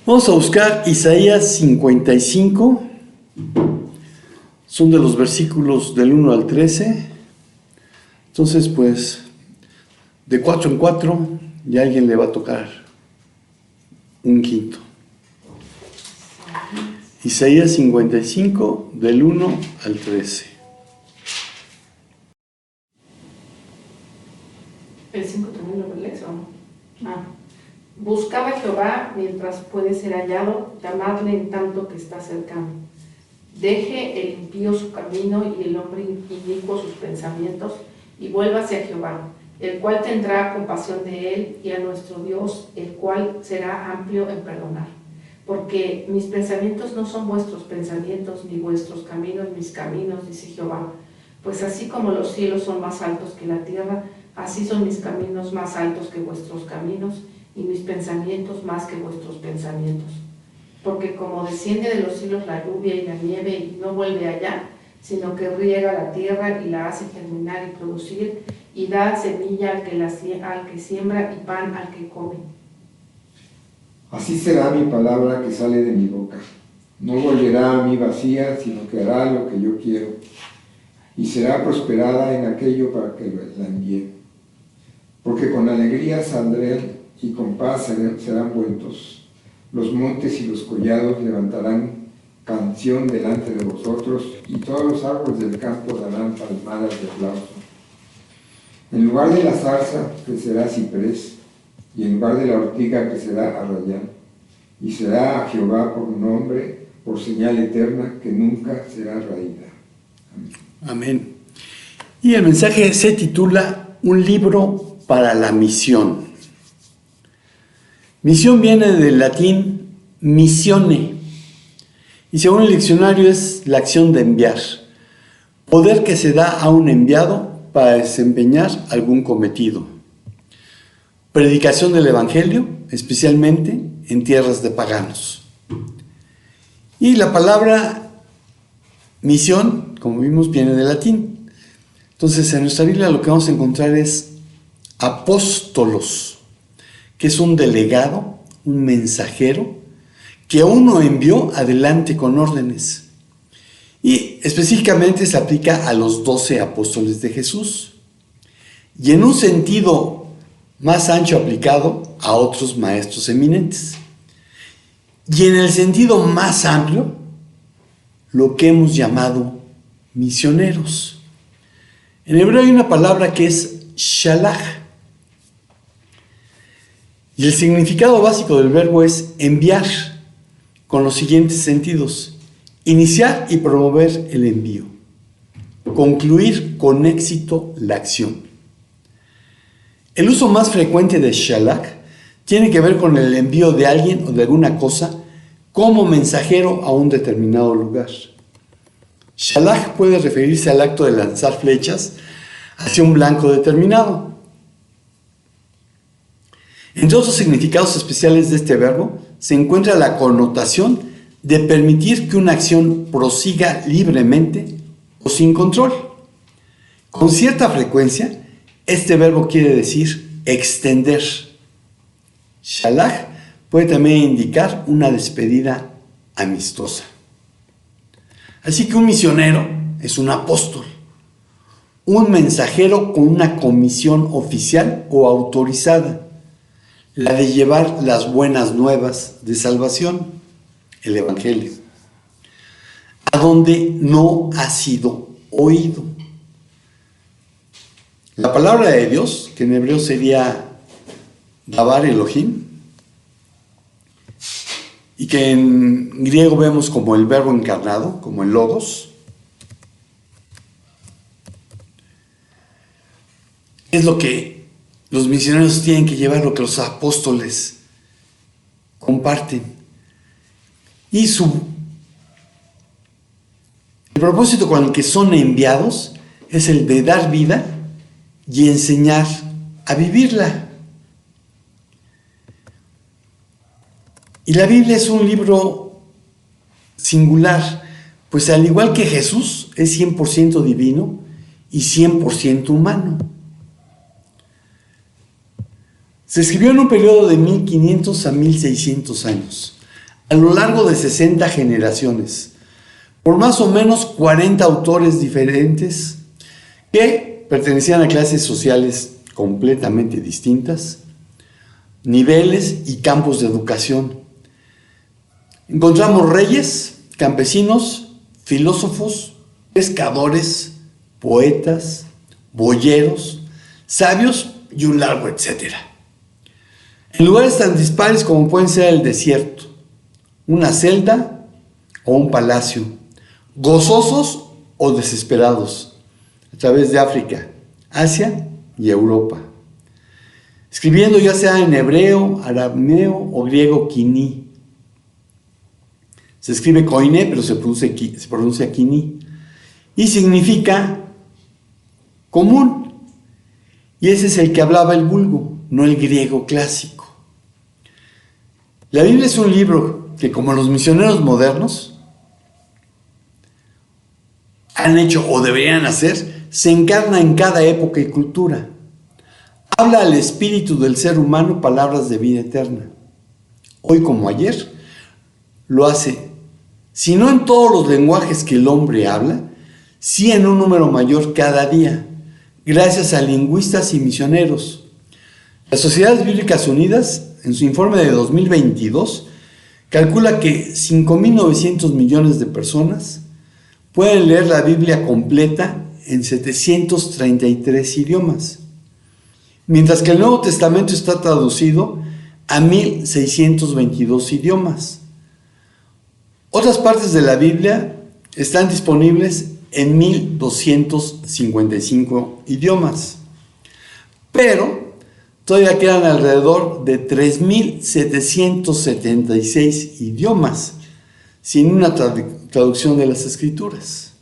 Vamos a buscar Isaías 55. Son de los versículos del 1 al 13. Entonces, pues, de 4 en 4, y a alguien le va a tocar un quinto. Isaías 55, del 1 al 13. ¿El 5 también lo lees o no? Buscaba a Jehová mientras puede ser hallado, llamadle en tanto que está cercano. Deje el impío su camino y el hombre inicuo sus pensamientos, y vuélvase a Jehová, el cual tendrá compasión de él, y a nuestro Dios, el cual será amplio en perdonar. Porque mis pensamientos no son vuestros pensamientos, ni vuestros caminos mis caminos, dice Jehová. Pues así como los cielos son más altos que la tierra, así son mis caminos más altos que vuestros caminos, y mis pensamientos más que vuestros pensamientos. Porque como desciende de los cielos la lluvia y la nieve, y no vuelve allá, sino que riega la tierra y la hace germinar y producir, y da semilla al que siembra y pan al que come. Así será mi palabra que sale de mi boca. No volverá a mí vacía, sino que hará lo que yo quiero, y será prosperada en aquello para que la envíe. Porque con alegría saldré y con paz serán vueltos. Los montes y los collados levantarán canción delante de vosotros, y todos los árboles del campo darán palmadas de aplauso. En lugar de la zarza crecerá ciprés, y en lugar de la ortiga crecerá arrayán. Y será a Jehová por nombre, por señal eterna, que nunca será raída. Amén. Amén. Y el mensaje se titula Un libro para la misión. Misión viene del latín missione, y según el diccionario es la acción de enviar, poder que se da a un enviado para desempeñar algún cometido. Predicación del Evangelio, especialmente en tierras de paganos. Y la palabra misión, como vimos, viene del latín. Entonces, en nuestra Biblia lo que vamos a encontrar es apóstolos, que es un delegado, un mensajero, que uno envió adelante con órdenes. Y específicamente se aplica a los 12 apóstoles de Jesús. Y en un sentido más ancho aplicado a otros maestros eminentes. Y en el sentido más amplio, lo que hemos llamado misioneros. En hebreo hay una palabra que es shalach. Y el significado básico del verbo es enviar, con los siguientes sentidos: iniciar y promover el envío, concluir con éxito la acción. El uso más frecuente de shalach tiene que ver con el envío de alguien o de alguna cosa como mensajero a un determinado lugar. Shalach puede referirse al acto de lanzar flechas hacia un blanco determinado. Entre otros significados especiales de este verbo se encuentra la connotación de permitir que una acción prosiga libremente o sin control. Con cierta frecuencia, este verbo quiere decir extender. Shalach puede también indicar una despedida amistosa. Así que un misionero es un apóstol, un mensajero con una comisión oficial o autorizada, la de llevar las buenas nuevas de salvación, el Evangelio, a donde no ha sido oído. La palabra de Dios, que en hebreo sería Dabar Elohim, y que en griego vemos como el verbo encarnado, como el logos, es lo que los misioneros tienen que llevar, lo que los apóstoles comparten. Y el propósito con el que son enviados es el de dar vida y enseñar a vivirla. Y la Biblia es un libro singular, pues al igual que Jesús, es 100% divino y 100% humano. Se escribió en un periodo de 1500 a 1600 años, a lo largo de 60 generaciones, por más o menos 40 autores diferentes que pertenecían a clases sociales completamente distintas, niveles y campos de educación. Encontramos reyes, campesinos, filósofos, pescadores, poetas, boyeros, sabios y un largo etcétera. En lugares tan dispares como pueden ser el desierto, una celda o un palacio, gozosos o desesperados, a través de África, Asia y Europa, escribiendo ya sea en hebreo, arameo o griego quiní. Se escribe koiné, pero se pronuncia quiní, y significa común, y ese es el que hablaba el vulgo, no el griego clásico. La Biblia es un libro que, como los misioneros modernos han hecho o deberían hacer, se encarna en cada época y cultura. Habla al espíritu del ser humano palabras de vida eterna. Hoy como ayer, lo hace, si no en todos los lenguajes que el hombre habla, sí en un número mayor cada día, gracias a lingüistas y misioneros. Las Sociedades Bíblicas Unidas, en su informe de 2022, calcula que 5.900 millones de personas pueden leer la Biblia completa en 733 idiomas, mientras que el Nuevo Testamento está traducido a 1.622 idiomas. Otras partes de la Biblia están disponibles en 1.255 idiomas, pero todavía quedan alrededor de 3.776 idiomas sin una traducción de las Escrituras.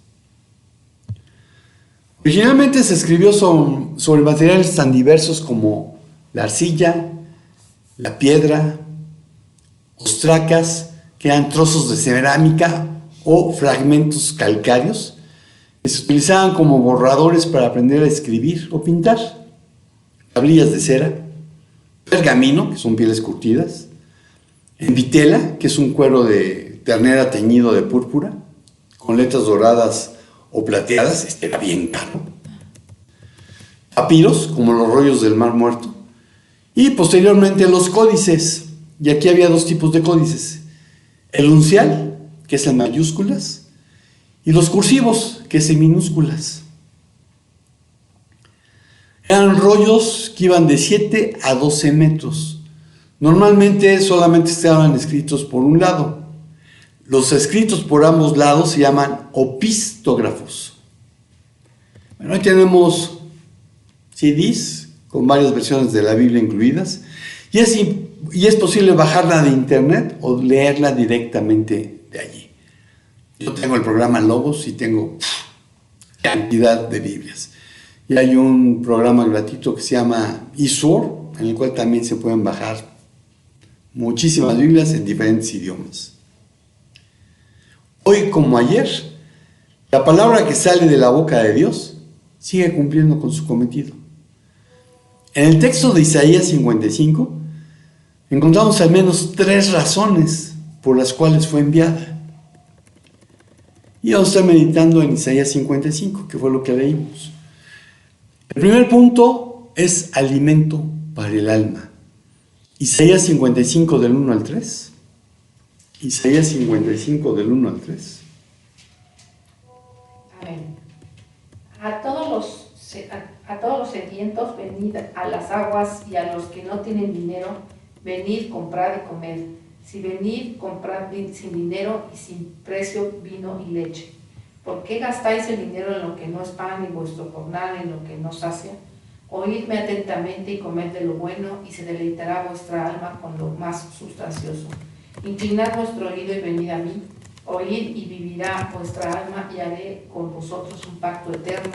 Originalmente se escribió sobre materiales tan diversos como la arcilla, la piedra, ostracas, que eran trozos de cerámica o fragmentos calcáreos, que se utilizaban como borradores para aprender a escribir o pintar, tablillas de cera, pergamino, que son pieles curtidas, vitela, que es un cuero de ternera teñido de púrpura, con letras doradas o plateadas, este era bien caro, papiros, como los rollos del Mar Muerto, y posteriormente los códices, y aquí había dos tipos de códices, el uncial, que es en mayúsculas, y los cursivos, que es en minúsculas. Eran rollos que iban de 7 a 12 metros. Normalmente solamente estaban escritos por un lado. Los escritos por ambos lados se llaman opistógrafos. Bueno, ahí tenemos CDs con varias versiones de la Biblia incluidas, y es posible bajarla de internet o leerla directamente de allí. Yo tengo el programa Logos y tengo cantidad de Biblias. Y hay un programa gratuito que se llama eSword, en el cual también se pueden bajar muchísimas Biblias en diferentes idiomas. Hoy como ayer, la palabra que sale de la boca de Dios sigue cumpliendo con su cometido. En el texto de Isaías 55 encontramos al menos 3 razones por las cuales fue enviada. Y vamos a estar meditando en Isaías 55, que fue lo que leímos. El primer punto es alimento para el alma. Isaías 55 del 1 al 3. Isaías 55 del 1 al 3. Amén. A todos los sedientos, venid a las aguas, y a los que no tienen dinero, venid, comprad y comed. Si venid, comprad sin dinero y sin precio vino y leche. ¿Por qué gastáis el dinero en lo que no es pan, y vuestro jornal en lo que no sacia? Oídme atentamente y comed de lo bueno, y se deleitará vuestra alma con lo más sustancioso. Inclinad vuestro oído y venid a mí. Oíd y vivirá vuestra alma, y haré con vosotros un pacto eterno,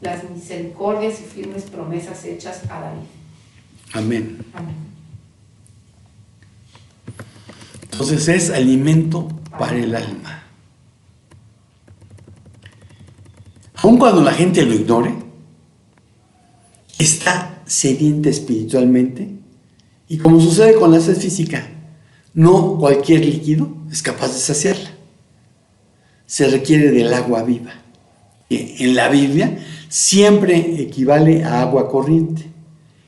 las misericordias y firmes promesas hechas a David. Amén. Amén. Entonces es alimento para el alma. Aun cuando la gente lo ignore, está sedienta espiritualmente, y como sucede con la sed física, No cualquier líquido es capaz de saciarla. Se requiere del agua viva, que en la Biblia siempre equivale a agua corriente.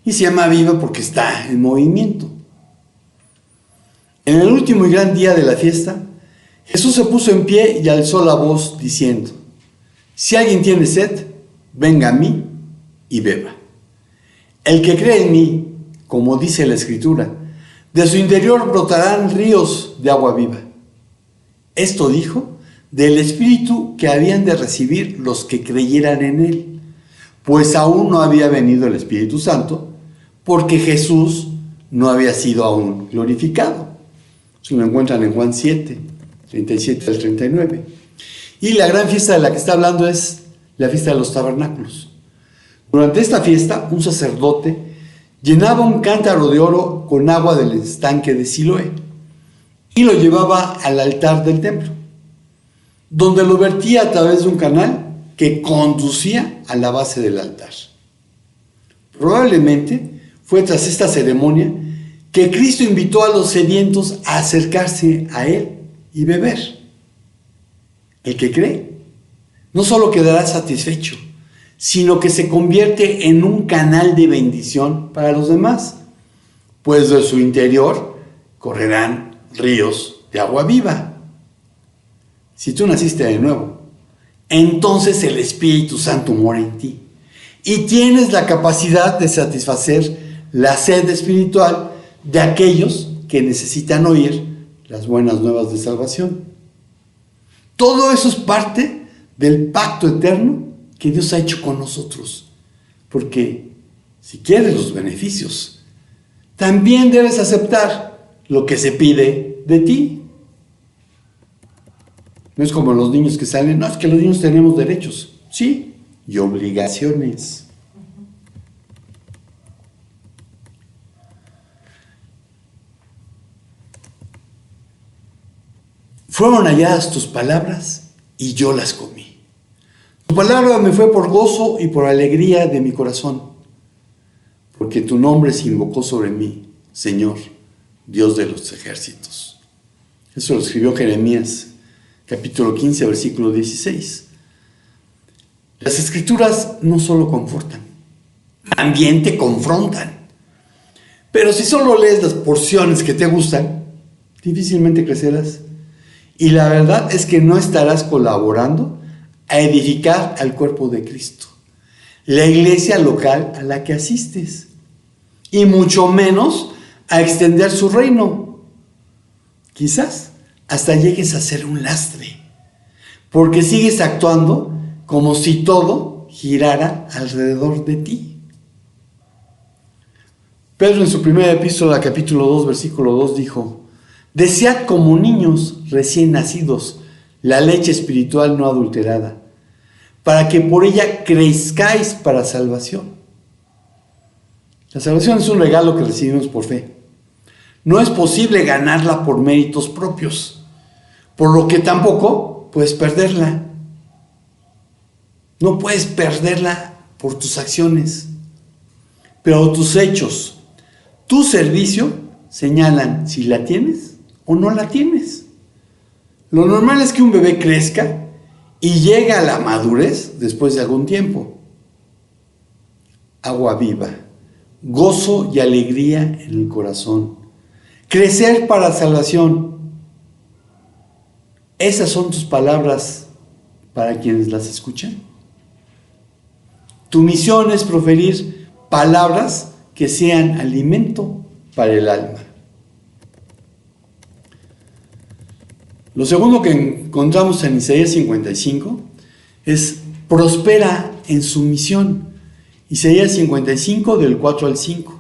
Y se llama viva porque está en movimiento. En el último y gran día de la fiesta, Jesús se puso en pie y alzó la voz diciendo: si alguien tiene sed, venga a mí y beba. El que cree en mí, como dice la Escritura, de su interior brotarán ríos de agua viva. Esto dijo del Espíritu que habían de recibir los que creyeran en él, pues aún no había venido el Espíritu Santo, porque Jesús no había sido aún glorificado. Eso lo encuentran en Juan 7, 37 al 39. Y la gran fiesta de la que está hablando es la fiesta de los tabernáculos. Durante esta fiesta, un sacerdote llenaba un cántaro de oro con agua del estanque de Siloé y lo llevaba al altar del templo, donde lo vertía a través de un canal que conducía a la base del altar. Probablemente fue tras esta ceremonia que Cristo invitó a los sedientos a acercarse a Él y beber. El que cree no solo quedará satisfecho, sino que se convierte en un canal de bendición para los demás, pues de su interior correrán ríos de agua viva. Si tú naciste de nuevo, entonces el Espíritu Santo mora en ti y tienes la capacidad de satisfacer la sed espiritual de aquellos que necesitan oír las buenas nuevas de salvación. Todo eso es parte del pacto eterno que Dios ha hecho con nosotros, porque si quieres los beneficios, también debes aceptar lo que se pide de ti. No es como los niños que salen, no, es que los niños tenemos derechos, sí, y obligaciones. Fueron halladas tus palabras y yo las comí. Tu palabra me fue por gozo y por alegría de mi corazón, porque tu nombre se invocó sobre mí, Señor, Dios de los ejércitos. Eso lo escribió Jeremías, capítulo 15, versículo 16. Las Escrituras no solo confortan, también te confrontan. Pero si solo lees las porciones que te gustan, difícilmente crecerás. Y la verdad es que no estarás colaborando a edificar al cuerpo de Cristo, la iglesia local a la que asistes, y mucho menos a extender su reino. Quizás hasta llegues a ser un lastre, porque sigues actuando como si todo girara alrededor de ti. Pedro en su primera epístola, capítulo 2, versículo 2 dijo: desead como niños recién nacidos la leche espiritual no adulterada, para que por ella crezcáis para salvación. La salvación es un regalo que recibimos por fe. No es posible ganarla por méritos propios, por lo que tampoco puedes perderla. No puedes perderla por tus acciones, pero tus hechos, tu servicio, señalan si la tienes o no la tienes. Lo normal es que un bebé crezca y llegue a la madurez después de algún tiempo. Agua viva, gozo y alegría en el corazón, crecer para salvación. ¿Esas son tus palabras para quienes las escuchan? Tu misión es proferir palabras que sean alimento para el alma. Lo segundo que encontramos en Isaías 55 es prospera en su misión. Isaías 55 del 4 al 5.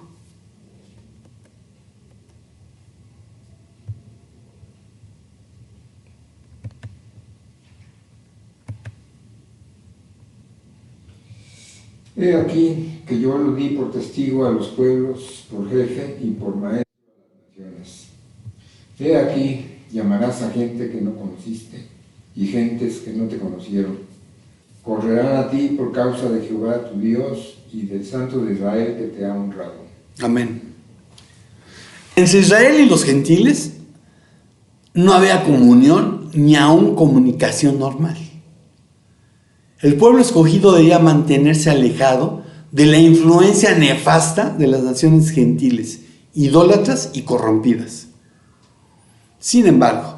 He aquí que yo lo di por testigo a los pueblos, por jefe y por maestro de las naciones. He aquí llamarás a gente que no conociste y gentes que no te conocieron. Correrán a ti por causa de Jehová tu Dios y del Santo de Israel que te ha honrado. Amén. Entre Israel y los gentiles no había comunión ni aún comunicación normal. El pueblo escogido debía mantenerse alejado de la influencia nefasta de las naciones gentiles, idólatras y corrompidas. Sin embargo,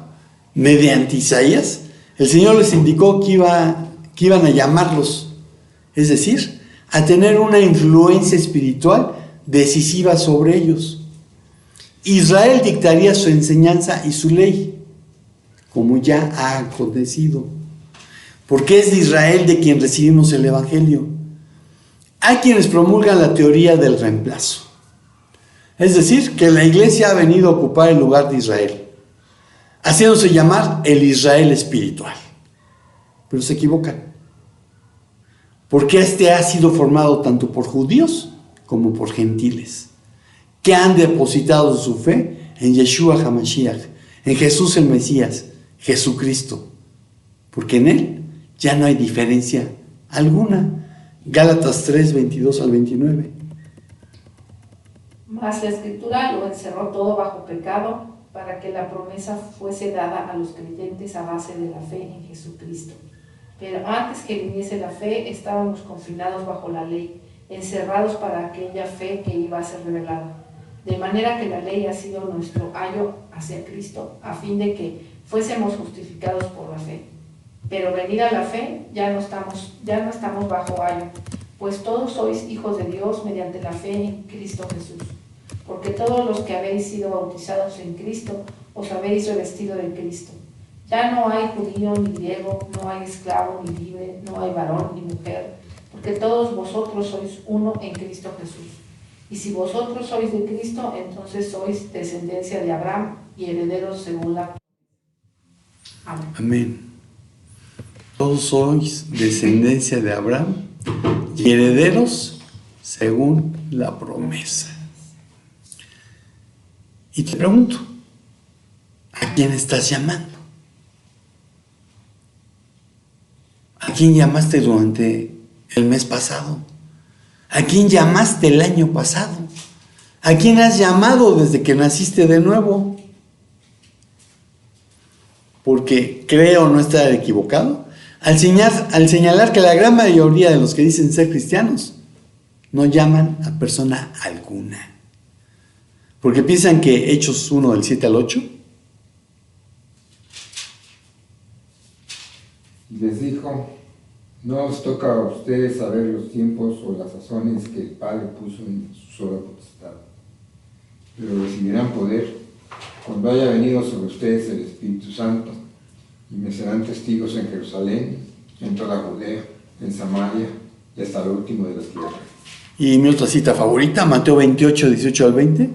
mediante Isaías, el Señor les indicó que iban a llamarlos, es decir, a tener una influencia espiritual decisiva sobre ellos. Israel dictaría su enseñanza y su ley, como ya ha acontecido, porque es de Israel de quien recibimos el Evangelio. Hay quienes promulgan la teoría del reemplazo, es decir, que la iglesia ha venido a ocupar el lugar de Israel, haciéndose llamar el Israel espiritual. Pero se equivocan, porque este ha sido formado tanto por judíos como por gentiles, que han depositado su fe en Yeshua HaMashiach, en Jesús el Mesías, Jesucristo, porque en él ya no hay diferencia alguna. Gálatas 3, 22 al 29. Mas la Escritura lo encerró todo bajo pecado, para que la promesa fuese dada a los creyentes a base de la fe en Jesucristo. Pero antes que viniese la fe, estábamos confinados bajo la ley, encerrados para aquella fe que iba a ser revelada. De manera que la ley ha sido nuestro ayo hacia Cristo, a fin de que fuésemos justificados por la fe. Pero venida la fe, ya no estamos bajo ayo, pues todos sois hijos de Dios mediante la fe en Cristo Jesús. Porque todos los que habéis sido bautizados en Cristo, os habéis revestido de Cristo. Ya no hay judío ni griego, no hay esclavo ni libre, no hay varón ni mujer, porque todos vosotros sois uno en Cristo Jesús. Y si vosotros sois de Cristo, entonces sois descendencia de Abraham y herederos según la promesa. Amén. Amén. Todos sois descendencia de Abraham y herederos según la promesa. Y te pregunto, ¿a quién estás llamando? ¿A quién llamaste durante el mes pasado? ¿A quién llamaste el año pasado? ¿A quién has llamado desde que naciste de nuevo? Porque creo no estar equivocado al señalar que la gran mayoría de los que dicen ser cristianos no llaman a persona alguna. Porque piensan que Hechos 1 del 7 al 8. Les dijo: no os toca a ustedes saber los tiempos o las sazones que el Padre puso en su sola potestad, pero recibirán poder cuando haya venido sobre ustedes el Espíritu Santo, y me serán testigos en Jerusalén, en toda Judea, en Samaria y hasta lo último de la tierra. Y mi otra cita favorita, Mateo 28, 18 al 20.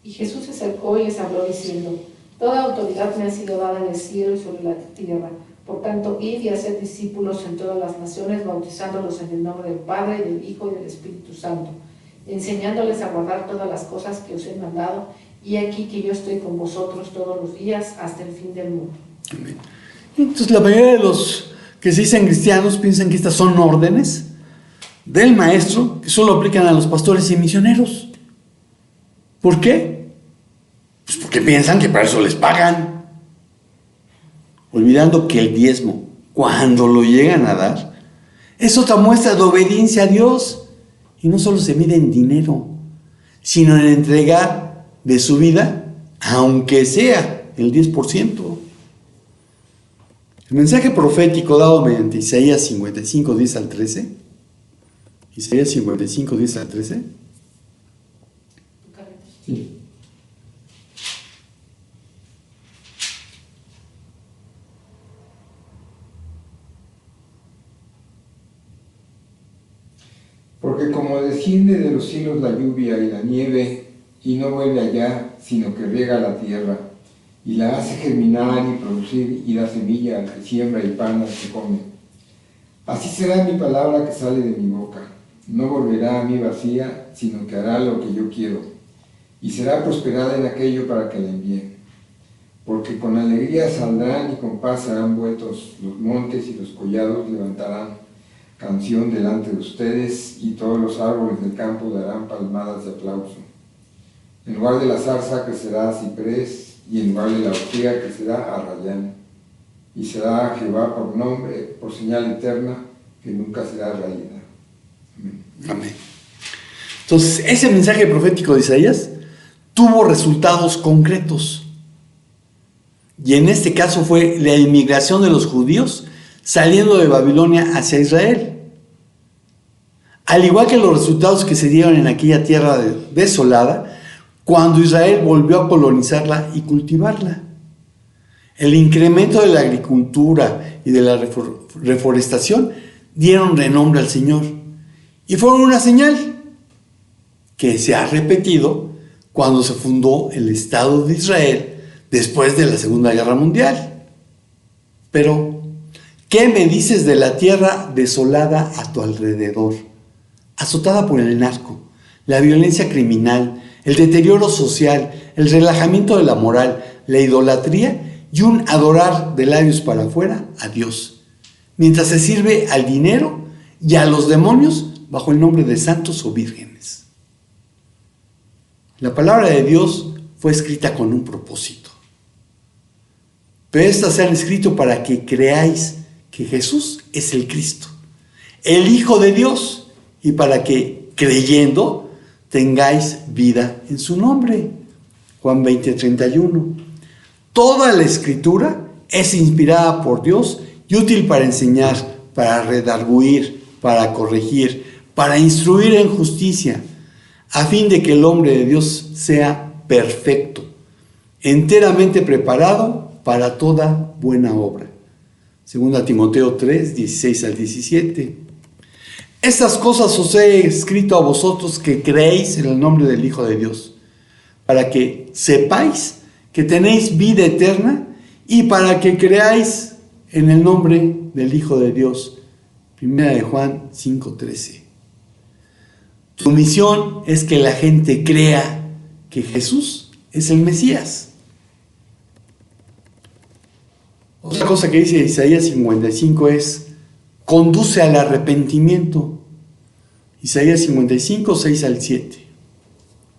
Y Jesús se acercó y les habló diciendo: toda autoridad me ha sido dada en el cielo y sobre la tierra. Por tanto, id y haced discípulos en todas las naciones, bautizándolos en el nombre del Padre, y del Hijo y del Espíritu Santo, enseñándoles a guardar todas las cosas que os he mandado, y aquí que yo estoy con vosotros todos los días hasta el fin del mundo. Amén. Entonces la mayoría de los que se dicen cristianos piensan que estas son órdenes del maestro que solo aplican a los pastores y misioneros. ¿Por qué? Pues porque piensan que para eso les pagan, olvidando que el diezmo, cuando lo llegan a dar, es otra muestra de obediencia a Dios, y no solo se mide en dinero, sino en entregar de su vida, aunque sea el 10%. El mensaje profético dado mediante Isaías 55, 10 al 13, Isaías 55, 10 al 13, Sí. Porque como desciende de los cielos la lluvia y la nieve, y no vuelve allá, sino que riega la tierra, y la hace germinar y producir, y da semilla al que siembra y pan al que come, así será mi palabra que sale de mi boca. No volverá a mí vacía, sino que hará lo que yo quiero, y será prosperada en aquello para que la envíe. Porque con alegría saldrán y con paz serán vueltos los montes, y los collados levantarán canción delante de ustedes, y todos los árboles del campo darán palmadas de aplauso. En lugar de la zarza crecerá ciprés, y en lugar de la ortiga crecerá arrayán. Y será Jehová por nombre, por señal eterna, que nunca será raída. Amén. Amén. Entonces, ese mensaje profético de Isaías tuvo resultados concretos. Y en este caso fue la inmigración de los judíos saliendo de Babilonia hacia Israel. Al igual que los resultados que se dieron en aquella tierra desolada, cuando Israel volvió a colonizarla y cultivarla. El incremento de la agricultura y de la reforestación dieron renombre al Señor y fueron una señal que se ha repetido cuando se fundó el Estado de Israel después de la Segunda Guerra Mundial. Pero, ¿qué me dices de la tierra desolada a tu alrededor? Azotada por el narco, la violencia criminal, el deterioro social, el relajamiento de la moral, la idolatría y un adorar de labios para afuera a Dios, mientras se sirve al dinero y a los demonios bajo el nombre de santos o vírgenes. La palabra de Dios fue escrita con un propósito. Pero estas se han escrito para que creáis que Jesús es el Cristo, el Hijo de Dios, y para que, creyendo, tengáis vida en su nombre. Juan 20:31. Toda la Escritura es inspirada por Dios y útil para enseñar, para redarguir, para corregir, para instruir en justicia, a fin de que el hombre de Dios sea perfecto, enteramente preparado para toda buena obra. 2 Timoteo 3, 16 al 17. Estas cosas os he escrito a vosotros que creéis en el nombre del Hijo de Dios, para que sepáis que tenéis vida eterna y para que creáis en el nombre del Hijo de Dios. 1 Juan 5:13. Tu misión es que la gente crea que Jesús es el Mesías. Otra cosa que dice Isaías 55 es: conduce al arrepentimiento. Isaías 55, 6 al 7.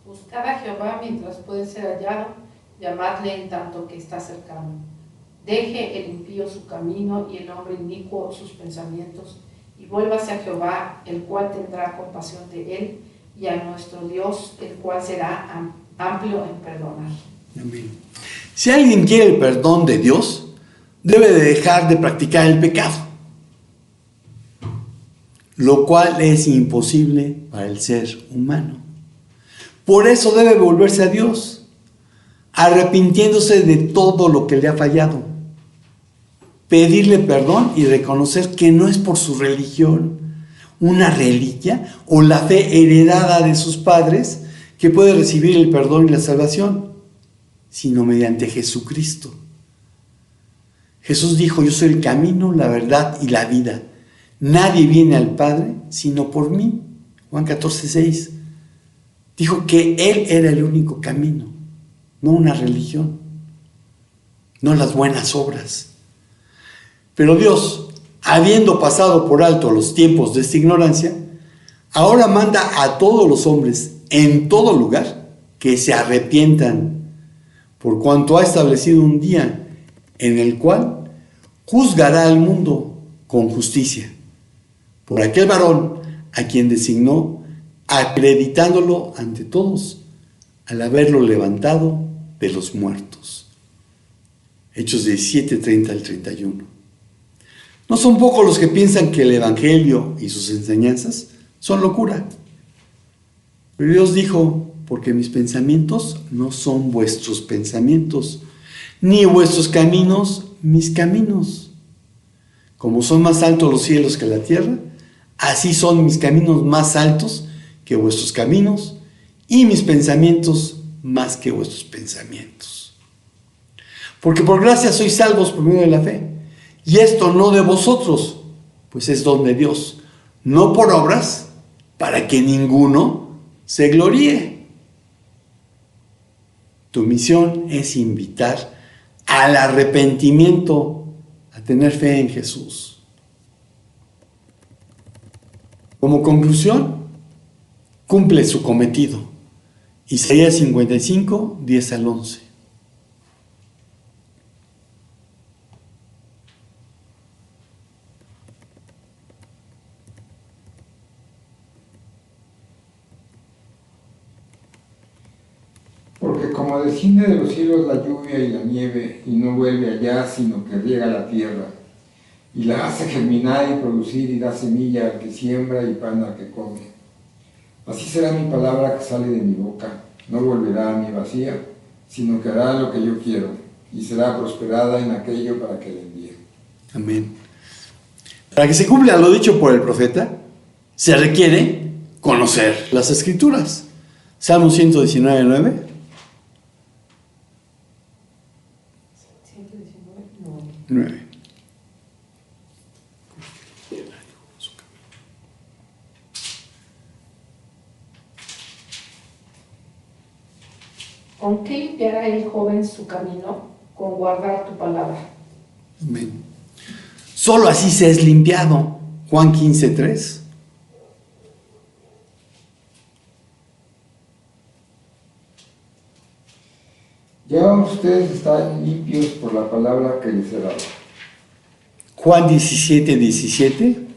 Buscad a Jehová mientras puede ser hallado, llamadle en tanto que está cercano. Deje el impío su camino y el hombre inicuo sus pensamientos, y vuélvase a Jehová, el cual tendrá compasión de él, y a nuestro Dios, el cual será amplio en perdonar. Amén. Si alguien quiere el perdón de Dios, debe de dejar de practicar el pecado, lo cual es imposible para el ser humano. Por eso debe volverse a Dios, arrepintiéndose de todo lo que le ha fallado, pedirle perdón y reconocer que no es por su religión, una reliquia o la fe heredada de sus padres, que puede recibir el perdón y la salvación, sino mediante Jesucristo. Jesús dijo: yo soy el camino, la verdad y la vida. Nadie viene al Padre sino por mí. Juan 14:6. Dijo que Él era el único camino, no una religión, no las buenas obras. Pero Dios, habiendo pasado por alto los tiempos de esta ignorancia, ahora manda a todos los hombres en todo lugar que se arrepientan, por cuanto ha establecido un día en el cual juzgará al mundo con justicia, por aquel varón a quien designó, acreditándolo ante todos, al haberlo levantado de los muertos. Hechos 17, 30 al 31. No son pocos los que piensan que el Evangelio y sus enseñanzas son locura. Pero Dios dijo: porque mis pensamientos no son vuestros pensamientos, ni vuestros caminos mis caminos. Como son más altos los cielos que la tierra, así son mis caminos más altos que vuestros caminos, y mis pensamientos más que vuestros pensamientos. Porque por gracia sois salvos por medio de la fe, y esto no de vosotros, pues es don de Dios, no por obras, para que ninguno se gloríe. Tu misión es invitar al arrepentimiento, a tener fe en Jesús. Como conclusión, cumple su cometido. Isaías 55, 10 al 11. Porque como desciende de los cielos la lluvia y la nieve, y no vuelve allá, sino que riega la tierra, y la hace germinar y producir, y da semilla al que siembra y pan al que come. Así será mi palabra que sale de mi boca, no volverá a mí vacía, sino que hará lo que yo quiero, y será prosperada en aquello para que le envíe. Amén. Para que se cumpla lo dicho por el profeta, se requiere conocer las Escrituras. Salmo 119, 9. 9. ¿Con qué limpiará el joven su camino? Con guardar tu palabra. Amén. Solo así se es limpiado. Juan 15, 3. Ya ustedes están limpios por la palabra que les he dado. Juan 17, 17.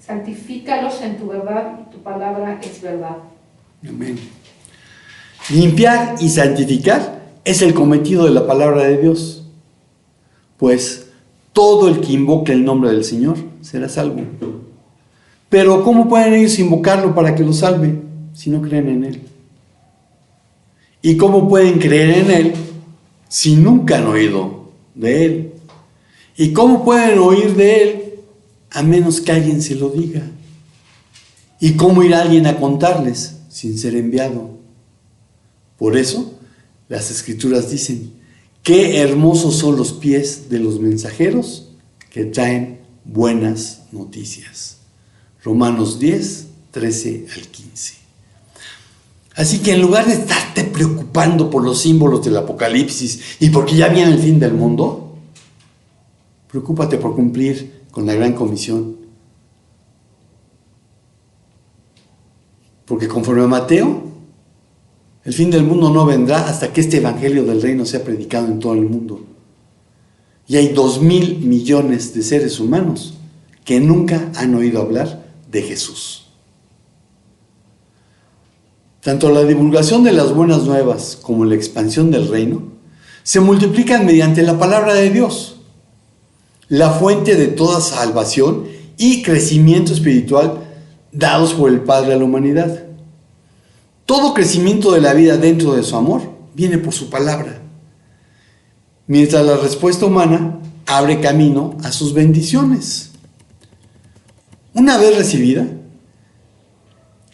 Santifícalos en tu verdad, y tu palabra es verdad. Amén. Limpiar y santificar es el cometido de la palabra de Dios, pues todo el que invoque el nombre del Señor será salvo. Pero ¿cómo pueden ellos invocarlo para que lo salve si no creen en Él? ¿Y cómo pueden creer en Él si nunca han oído de Él? ¿Y cómo pueden oír de Él a menos que alguien se lo diga? ¿Y cómo irá alguien a contarles sin ser enviado? Por eso, las Escrituras dicen: qué hermosos son los pies de los mensajeros que traen buenas noticias. Romanos 10, 13 al 15. Así que en lugar de estarte preocupando por los símbolos del Apocalipsis y porque ya viene el fin del mundo, preocúpate por cumplir con la gran comisión. Porque conforme a Mateo, el fin del mundo no vendrá hasta que este evangelio del reino sea predicado en todo el mundo. Y hay 2,000 millones de seres humanos que nunca han oído hablar de Jesús. Tanto la divulgación de las buenas nuevas como la expansión del reino se multiplican mediante la palabra de Dios, la fuente de toda salvación y crecimiento espiritual dados por el Padre a la humanidad. Todo crecimiento de la vida dentro de su amor viene por su palabra, mientras la respuesta humana abre camino a sus bendiciones. Una vez recibida,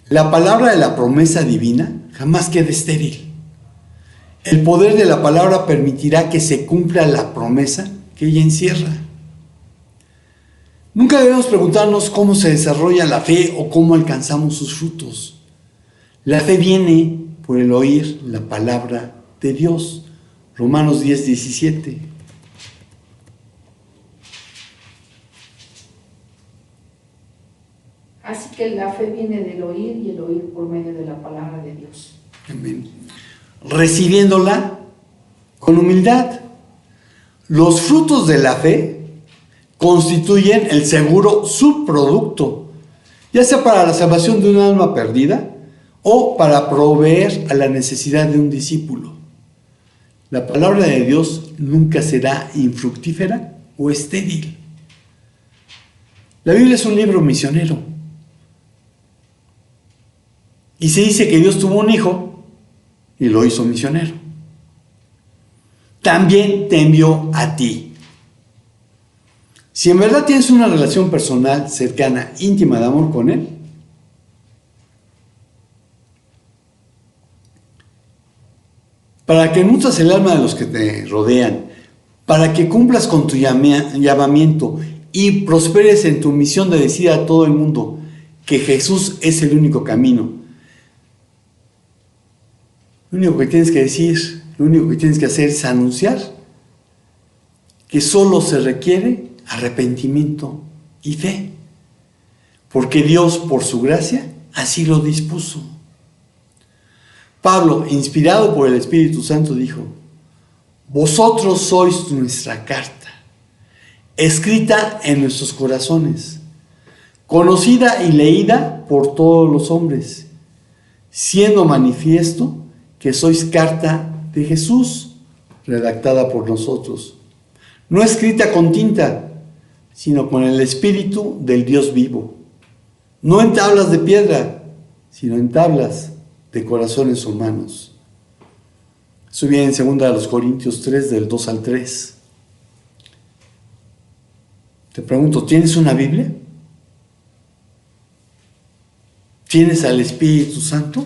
la palabra de la promesa divina jamás queda estéril. El poder de la palabra permitirá que se cumpla la promesa que ella encierra. Nunca debemos preguntarnos cómo se desarrolla la fe o cómo alcanzamos sus frutos. La fe viene por el oír la palabra de Dios. Romanos 10, 17. Así que la fe viene del oír y el oír por medio de la palabra de Dios. Amén. Recibiéndola con humildad. Los frutos de la fe constituyen el seguro subproducto, ya sea para la salvación de un alma perdida o para proveer a la necesidad de un discípulo. La palabra de Dios nunca será infructífera o estéril. La Biblia es un libro misionero. Y se dice que Dios tuvo un hijo y lo hizo misionero. También te envió a ti. Si en verdad tienes una relación personal, cercana, íntima de amor con Él, para que nutres el alma de los que te rodean, para que cumplas con tu llamamiento y prosperes en tu misión de decir a todo el mundo que Jesús es el único camino, Lo único que tienes que decir, lo único que tienes que hacer es anunciar que solo se requiere arrepentimiento y fe, porque Dios, por su gracia, así lo dispuso. Pablo, inspirado por el Espíritu Santo, dijo: vosotros sois nuestra carta, escrita en nuestros corazones, conocida y leída por todos los hombres, siendo manifiesto que sois carta de Jesús, redactada por nosotros, no escrita con tinta, sino con el Espíritu del Dios vivo, no en tablas de piedra, sino en tablas de corazones humanos. Eso viene en 2 Corintios 3, del 2 al 3. Te pregunto, ¿tienes una Biblia? ¿Tienes al Espíritu Santo?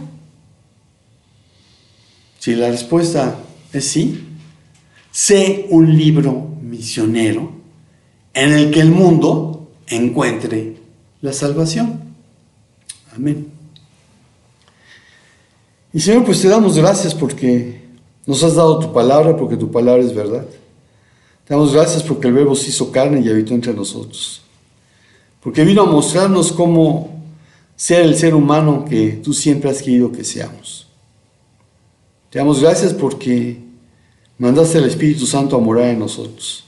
Si la respuesta es sí, sé un libro misionero en el que el mundo encuentre la salvación. Amén. Y Señor, pues te damos gracias porque nos has dado tu palabra, porque tu palabra es verdad. Te damos gracias porque el Verbo se hizo carne y habitó entre nosotros. Porque vino a mostrarnos cómo ser el ser humano que tú siempre has querido que seamos. Te damos gracias porque mandaste al Espíritu Santo a morar en nosotros.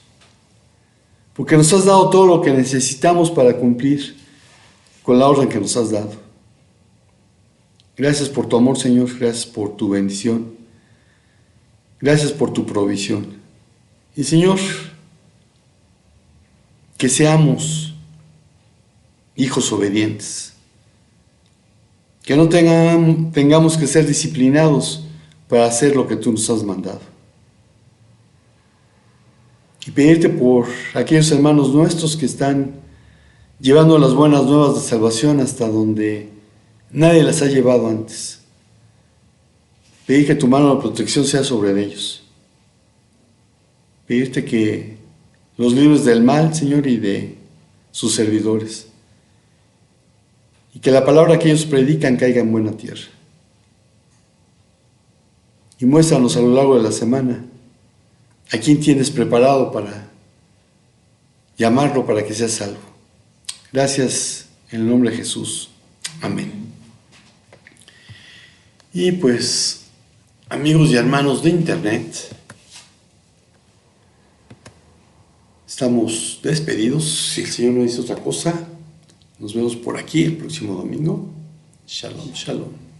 Porque nos has dado todo lo que necesitamos para cumplir con la orden que nos has dado. Gracias por tu amor, Señor. Gracias por tu bendición. Gracias por tu provisión. Y Señor, que seamos hijos obedientes. Que no tengamos que ser disciplinados para hacer lo que tú nos has mandado. Y pedirte por aquellos hermanos nuestros que están llevando las buenas nuevas de salvación hasta donde nadie las ha llevado antes. Pedir que tu mano de protección sea sobre ellos. Pedirte que los libres del mal, Señor, y de sus servidores. Y que la palabra que ellos predican caiga en buena tierra. Y muéstranos a lo largo de la semana a quién tienes preparado para llamarlo para que sea salvo. Gracias en el nombre de Jesús. Amén. Y pues, amigos y hermanos de internet, estamos despedidos. Si el Señor no dice otra cosa, nos vemos por aquí el próximo domingo. Shalom, shalom.